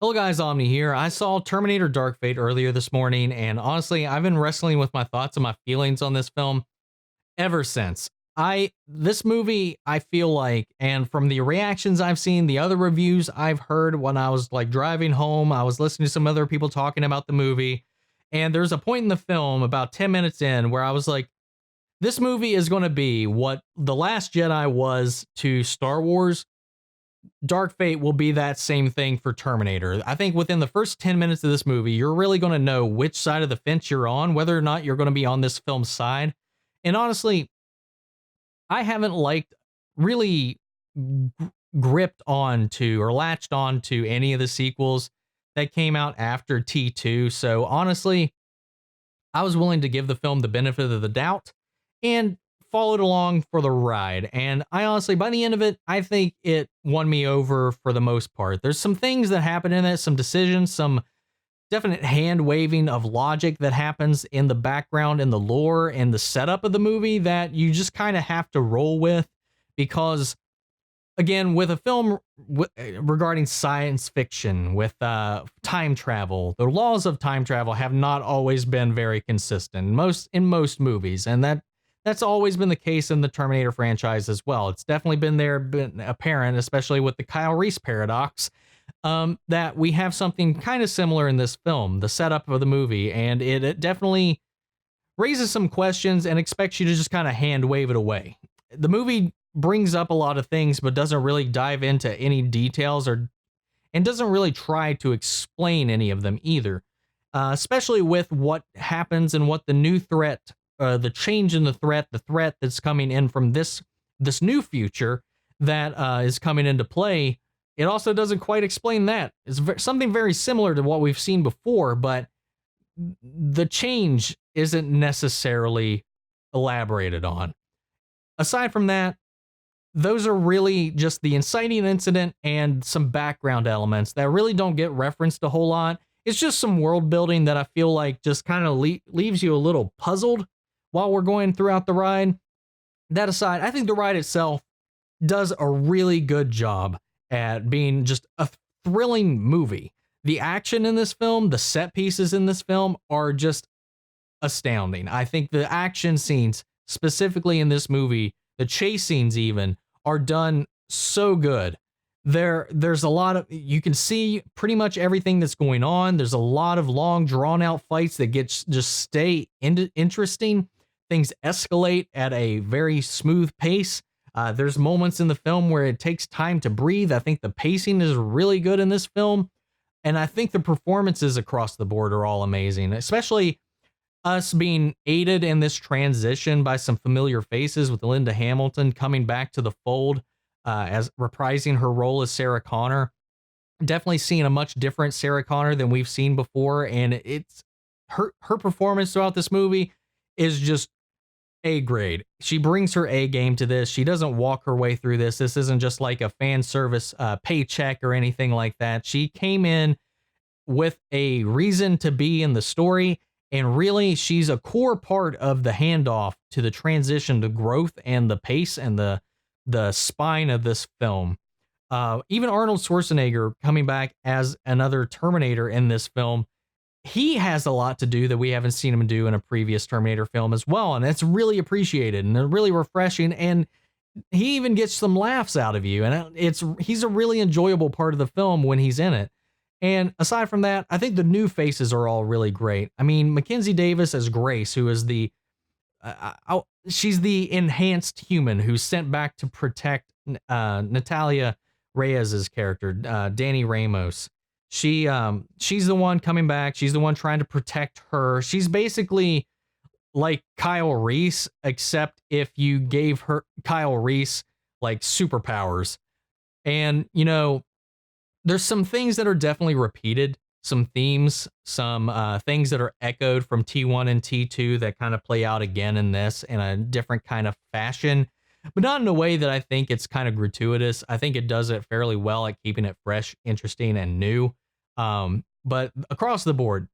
Hello guys, Omni here. I saw Terminator Dark Fate earlier this morning, and honestly, I've been wrestling with my thoughts and my feelings on this film ever since. This movie, I feel like, and from the reactions I've seen, the other reviews I've heard when I was like driving home, I was listening to some other people talking about the movie, and there's a point in the film about 10 minutes in where I was like, this movie is going to be what The Last Jedi was to Star Wars. Dark Fate will be that same thing for Terminator. I think within the first 10 minutes of this movie, you're really going to know which side of the fence you're on, whether or not you're going to be on this film's side. And honestly, I haven't really gripped on to or latched on to any of the sequels that came out after T2. So honestly, I was willing to give the film the benefit of the doubt and followed along for the ride. And I honestly, by the end of it, I think it won me over for the most part. There's some things that happen in it, some decisions, some definite hand waving of logic that happens in the background and the lore and the setup of the movie that you just kind of have to roll with because again, with a film regarding science fiction, with time travel, the laws of time travel have not always been very consistent. In most movies, and that's always been the case in the Terminator franchise as well. It's definitely been apparent, especially with the Kyle Reese paradox, that we have something kind of similar in this film, the setup of the movie, and it definitely raises some questions and expects you to just kind of hand wave it away. The movie brings up a lot of things, but doesn't really dive into any details and doesn't really try to explain any of them either. Especially with what happens and what the new threat, the change in the threat that's coming in from this new future that is coming into play. It also doesn't quite explain that. It's something very similar to what we've seen before, but the change isn't necessarily elaborated on. Aside from that, those are really just the inciting incident and some background elements that really don't get referenced a whole lot. It's just some world building that I feel like just kind of leaves you a little puzzled while we're going throughout the ride. That aside, I think the ride itself does a really good job at being just a thrilling movie. The action in this film, the set pieces in this film are just astounding. I think the action scenes, specifically in this movie, the chase scenes even, are done so good. There's a lot of, you can see pretty much everything that's going on. There's a lot of long drawn out fights that just stay interesting. Things escalate at a very smooth pace. There's moments in the film where it takes time to breathe. I think the pacing is really good in this film. And I think the performances across the board are all amazing, especially us being aided in this transition by some familiar faces with Linda Hamilton coming back to the fold as reprising her role as Sarah Connor. Definitely seeing a much different Sarah Connor than we've seen before, and it's her performance throughout this movie is just A grade. She brings her A game to this. She doesn't walk her way through this. This isn't just like a fan service paycheck or anything like that. She came in with a reason to be in the story. And really, she's a core part of the handoff to the transition to growth and the pace and the spine of this film. Even Arnold Schwarzenegger coming back as another Terminator in this film, he has a lot to do that we haven't seen him do in a previous Terminator film as well. And it's really appreciated and really refreshing. And he even gets some laughs out of you. And he's a really enjoyable part of the film when he's in it. And aside from that, I think the new faces are all really great. I mean, Mackenzie Davis as Grace, who is she's the enhanced human who's sent back to protect Natalia Reyes's character, Danny Ramos. She's the one coming back. She's the one trying to protect her. She's basically like Kyle Reese, except if you gave her Kyle Reese like superpowers. And, you know, there's some things that are definitely repeated, some themes, some things that are echoed from T1 and T2 that kind of play out again in this in a different kind of fashion, but not in a way that I think it's kind of gratuitous. I think it does it fairly well at keeping it fresh, interesting, and new. But across the board,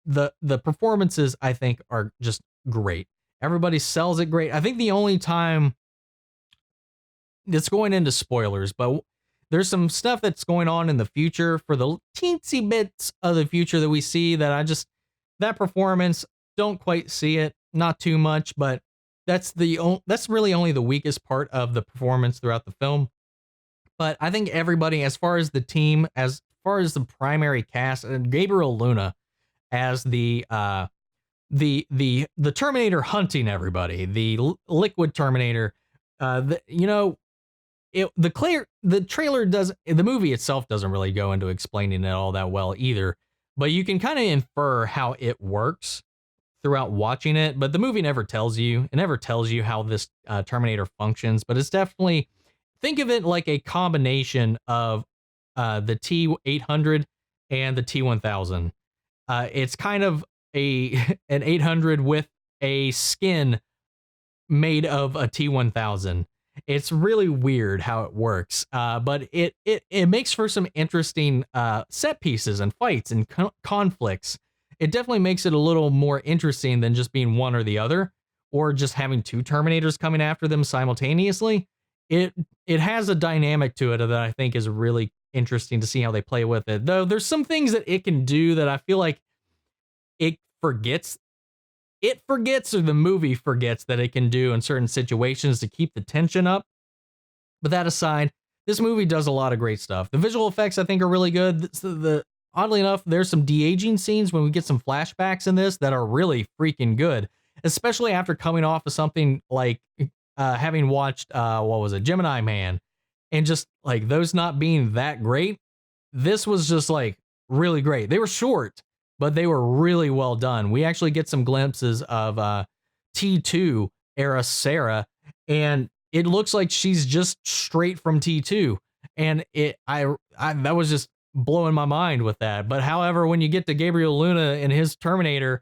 the performances I think are just great. Everybody sells it great. I think the only time it's going into spoilers, but There's some stuff that's going on in the future for the teensy bits of the future that we see that that performance, don't quite see it, not too much, but that's really only the weakest part of the performance throughout the film. But I think everybody, as far as the team, as far as the primary cast, and Gabriel Luna as the Terminator hunting everybody, the liquid Terminator. You know, the trailer does, the movie itself doesn't really go into explaining it all that well either, but you can kind of infer how it works throughout watching it. But the movie never tells you. It never tells you how this Terminator functions. But it's definitely, think of it like a combination of the T-800 and the T-1000. It's kind of a an 800 with a skin made of a T-1000. It's really weird how it works, but it makes for some interesting set pieces and fights and conflicts. It definitely makes it a little more interesting than just being one or the other, or just having two Terminators coming after them simultaneously. It has a dynamic to it that I think is really interesting to see how they play with it. Though there's some things that it can do that I feel like it forgets or the movie forgets that it can do in certain situations to keep the tension up. But that aside, this movie does a lot of great stuff. The visual effects I think are really good. Oddly enough, there's some de-aging scenes when we get some flashbacks in this that are really freaking good, especially after coming off of something like having watched what was it, Gemini Man, and just like those not being that great. This was just like really great. They were short, but they were really well done. We actually get some glimpses of T2 era Sarah, and it looks like she's just straight from T2. And I that was just blowing my mind with that. But however, when you get to Gabriel Luna and his Terminator,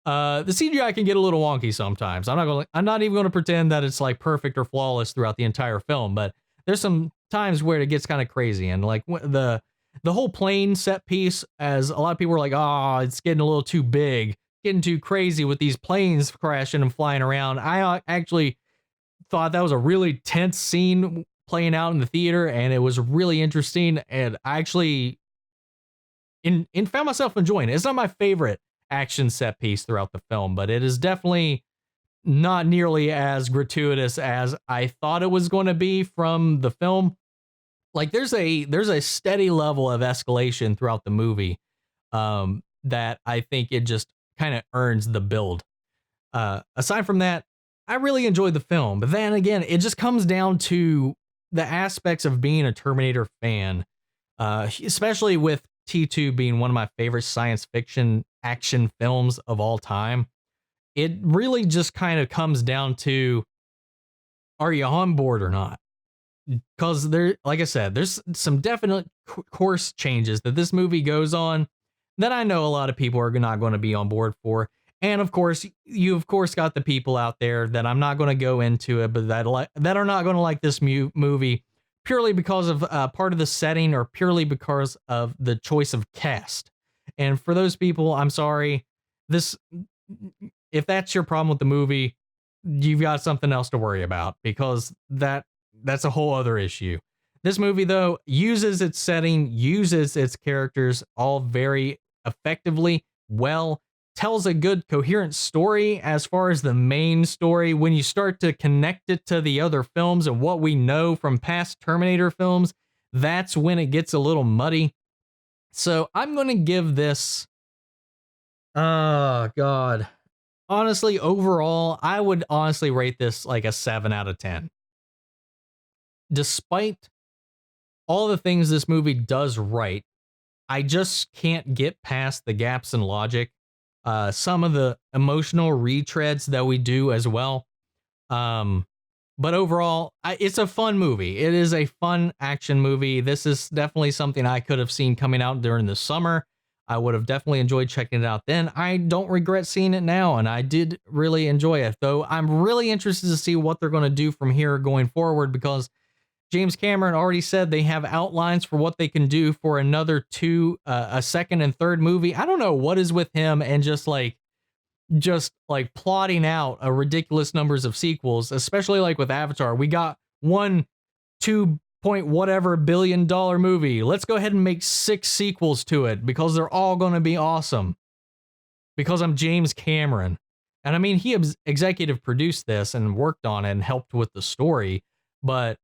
the CGI can get a little wonky sometimes. I'm not even going to pretend that it's like perfect or flawless throughout the entire film, but there's some times where it gets kind of crazy. And like the whole plane set piece, as a lot of people were like, oh, it's getting a little too big, getting too crazy with these planes crashing and flying around. I actually thought that was a really tense scene playing out in the theater, and it was really interesting. And I actually found myself enjoying it. It's not my favorite action set piece throughout the film, but it is definitely not nearly as gratuitous as I thought it was going to be from the film. Like there's a steady level of escalation throughout the movie that I think it just kind of earns the build. Aside from that, I really enjoyed the film, but then again, it just comes down to the aspects of being a Terminator fan, especially with T2 being one of my favorite science fiction action films of all time. It really just kind of comes down to, are you on board or not? Because like I said, there's some definite course changes that this movie goes on that I know a lot of people are not going to be on board for. And of course, you got the people out there that I'm not going to go into it, but that are not going to like this movie purely because of part of the setting or purely because of the choice of cast. And for those people, I'm sorry. If that's your problem with the movie, you've got something else to worry about, because that's a whole other issue. This movie, though, uses its setting, uses its characters all very effectively well, tells a good coherent story as far as the main story. When you start to connect it to the other films and what we know from past Terminator films, that's when it gets a little muddy. So I'm going to give this, oh God, honestly, overall, I would honestly rate this like a 7 out of 10. Despite all the things this movie does right, I just can't get past the gaps in logic. Some of the emotional retreads that we do as well. But overall, it's a fun movie. It is a fun action movie. This is definitely something I could have seen coming out during the summer. I would have definitely enjoyed checking it out then. I don't regret seeing it now, and I did really enjoy it, though I'm really interested to see what they're going to do from here going forward, because James Cameron already said they have outlines for what they can do for another a second and third movie. I don't know what is with him and just like plotting out a ridiculous numbers of sequels, especially like with Avatar. We got 1 2 point whatever billion-dollar movie. Let's go ahead and make 6 sequels to it because they're all going to be awesome. Because I'm James Cameron. And I mean, he executive produced this and worked on it and helped with the story, but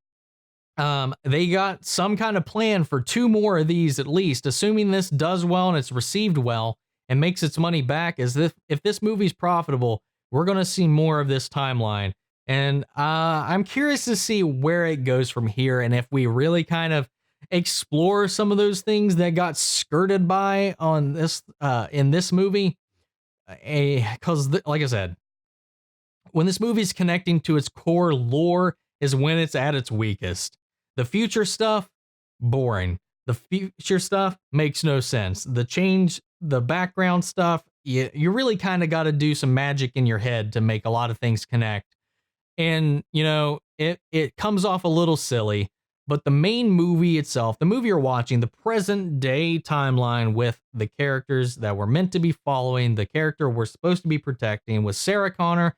they got some kind of plan for 2 more of these at least, assuming this does well and it's received well and makes its money back. As if this movie's profitable, we're going to see more of this timeline. And I'm curious to see where it goes from here and if we really kind of explore some of those things that got skirted by on this in this movie. Because like I said, when this movie's connecting to its core lore is when it's at its weakest. The future stuff, boring. The future stuff makes no sense. The background stuff, you really kind of got to do some magic in your head to make a lot of things connect. And, you know, it comes off a little silly, but the main movie itself, the movie you're watching, the present day timeline with the characters that we're meant to be following, the character we're supposed to be protecting with Sarah Connor,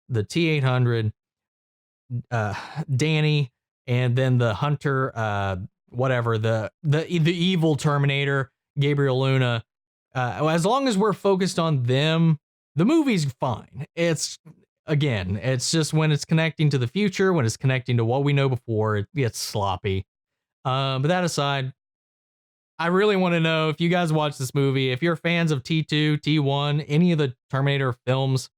the T-800, Danny, and then the hunter, whatever, the evil Terminator, Gabriel Luna. As long as we're focused on them, the movie's fine. It's just when it's connecting to the future, when it's connecting to what we know before, it gets sloppy. But that aside, I really want to know if you guys watch this movie, if you're fans of T2, T1, any of the Terminator films,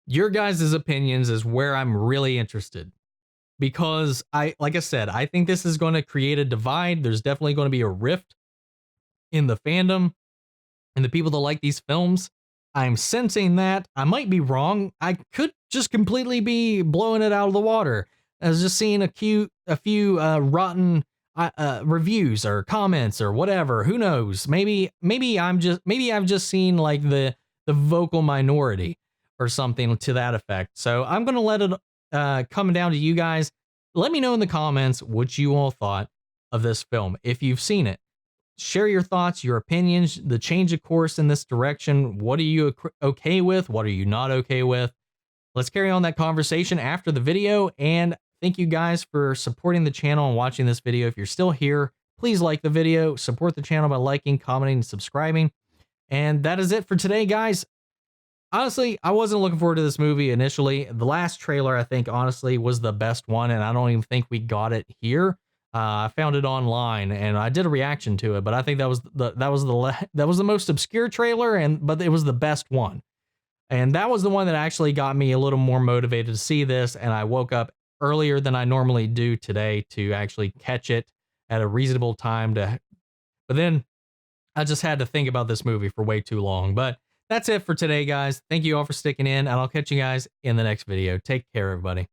your guys' opinions is where I'm really interested. Because like I said, I think this is going to create a divide. There's definitely going to be a rift in the fandom and the people that like these films. I'm sensing that. I might be wrong. I could just completely be blowing it out of the water. I was just seeing a few rotten reviews or comments or whatever. Who knows? Maybe I've just seen like the vocal minority or something to that effect. So I'm gonna let it come down to you guys. Let me know in the comments what you all thought of this film if you've seen it. Share your thoughts, your opinions, the change of course in this direction. What are you okay with? What are you not okay with? Let's carry on that conversation after the video. And thank you guys for supporting the channel and watching this video. If you're still here, please like the video, support the channel by liking, commenting, and subscribing. And that is it for today, guys. Honestly, I wasn't looking forward to this movie initially. The last trailer, I think, honestly, was the best one, and I don't even think we got it here. I found it online and I did a reaction to it, but I think that was the most obscure trailer, but it was the best one. And that was the one that actually got me a little more motivated to see this, and I woke up earlier than I normally do today to actually catch it at a reasonable time but then I just had to think about this movie for way too long. But that's it for today, guys. Thank you all for sticking in, and I'll catch you guys in the next video. Take care, everybody.